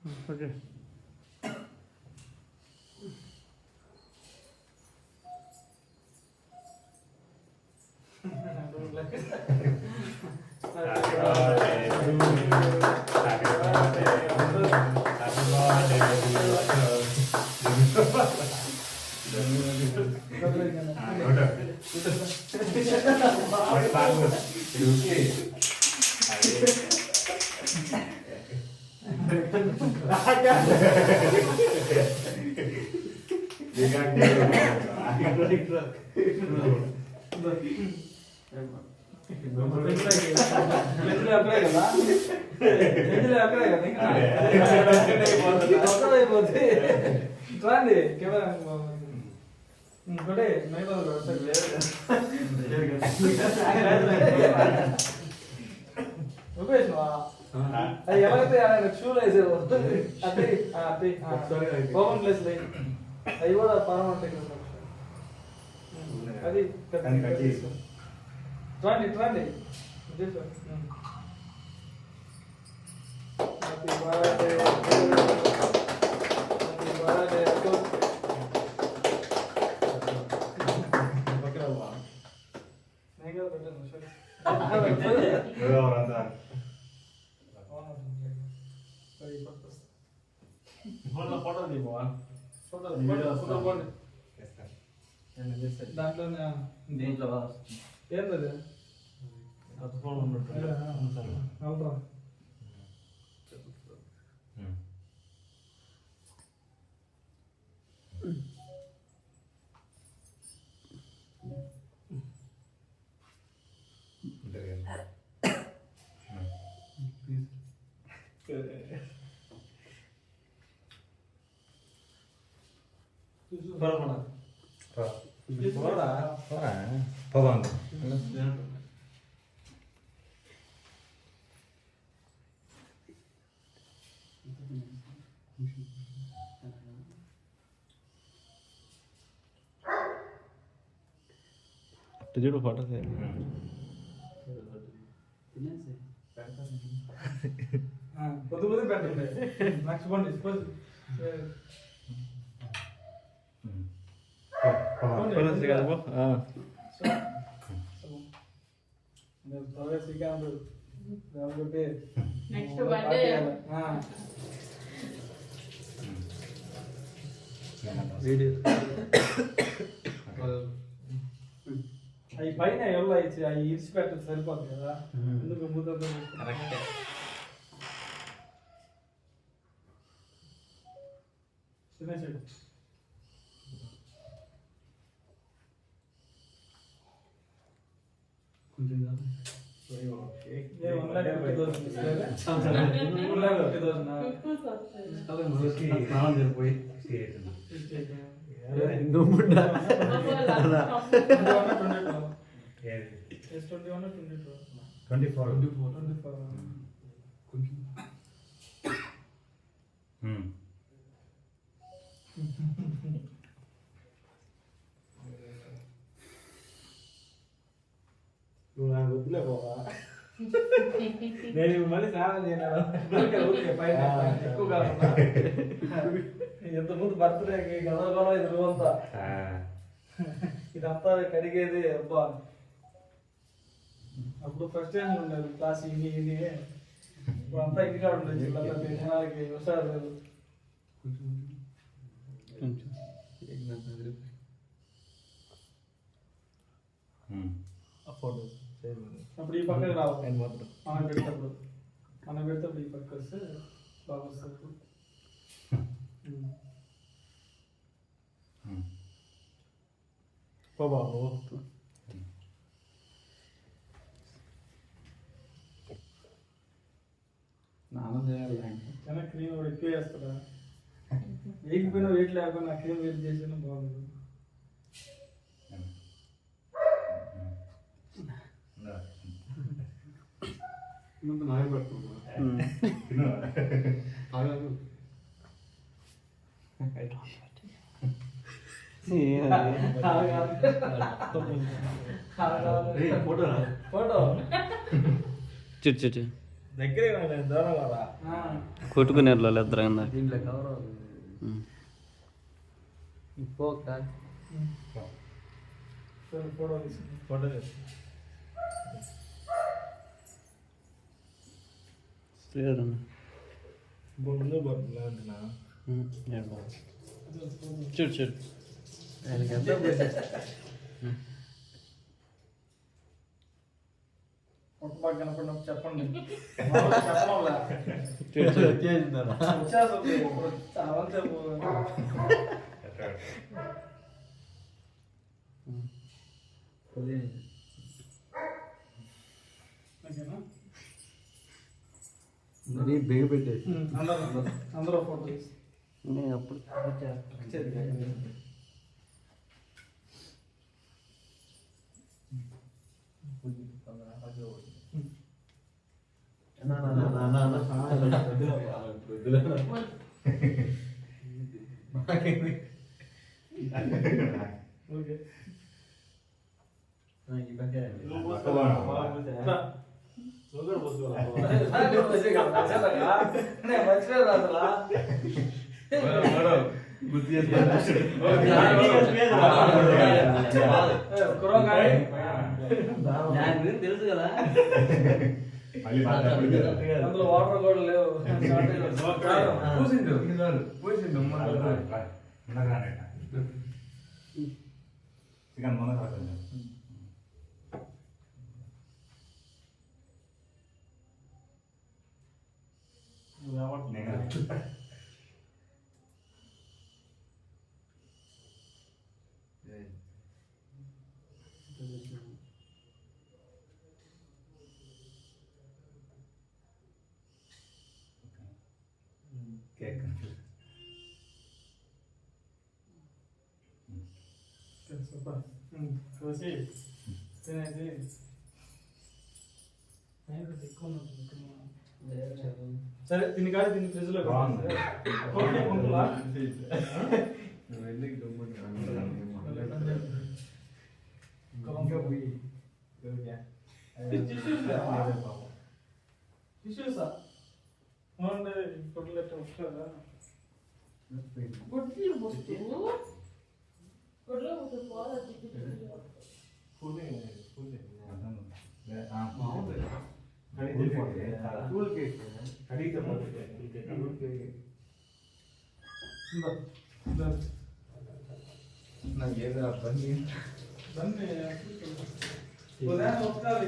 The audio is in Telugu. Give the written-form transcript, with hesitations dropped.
ఓకే. చూడండి కెమెరా ఇంకోటి మైబల్ అది ఎవరైతే షూలు వేసేది అది ఓపెన్ ప్లేస్ అవి కూడా పర్మనెంట్ అది చూడండి చూడండి హ్యాపీ బర్త్డే హ్యాపీ బర్త్డే దాంట్లోనే దీంట్లో ఏంటది అవునా చూడు ఫోటో పొద్దు పొద్దు పెట్టండి మర్చిపోండి శ్రీకాంత్ నెక్స్ట్ బర్త్డే వీడియో అవి పైన ఎవరు ఇచ్చి అవి ఇరిచి పెట్టదు సరిపోదు కదా ఎందుకు మూతంతో తినేసాడు వద్దులే పోవా నేను మళ్ళీ స్నానం చేయను పైన ఎక్కువ కాకుండా ఇంతకుముందు బర్త్డేకి గదగోళం ఇది రోజంతా ఇదంతా కడిగేది అబ్బా అప్పుడు ఫస్ట్ టైం ఉండేది క్లాస్ ఇన్ని ఇప్పుడు అంతా ఇంటికాడ ఉండేది జనాలకి విషయాలు లేదు అప్పుడు ఈ పక్కకి రావాలి మనం పెడితే ఈ పక్క వస్తే బాగా వస్తుంది బాబు స్నానం చేయాలి చాలా క్రీమ్ కూడా ఎక్కువ వేస్తారా వేయకపోయినా వెయిట్ లేకుండా క్రీమ్ వెయిట్ చేసినా బాగుంది ముందు నాయ పడుతున్నా ఫోటో చుట్టు దగ్గరే దూరం కదా కొట్టుకునేర్లో ఇద్దరు కింద దీంట్లో కవర్ అవుతుంది పోక ఫోటో తీసుకుంది ఫోటో ముందు పడుతుంది అంటున్నా చూడు చూడు ఆయనకి ఎంత పోయింది ఒక బాగా కనపడినప్పుడు చెప్పండి చెప్పడంలా చూడు చూడు వచ్చేస్తుంది చాలా సేపు ఓకేనా మరీ బిగ పెట్టేసి అందరూ ఫోటో తీసి నేను అప్పుడు ఓకే ఈ పక్క తెలుసు కదా అందులో వాటర్ కూడా లేవు చికెన్ మొన్న కాదు కేక్ సూపర్ కోసి తినేసి సరే దీని కాదు దీన్ని ఫ్రిడ్జ్ లో టిష్యూసా ఫోటోలు ఎట్లా వస్తుందా నాకు ఏదో పని దాన్ని ఒకసారి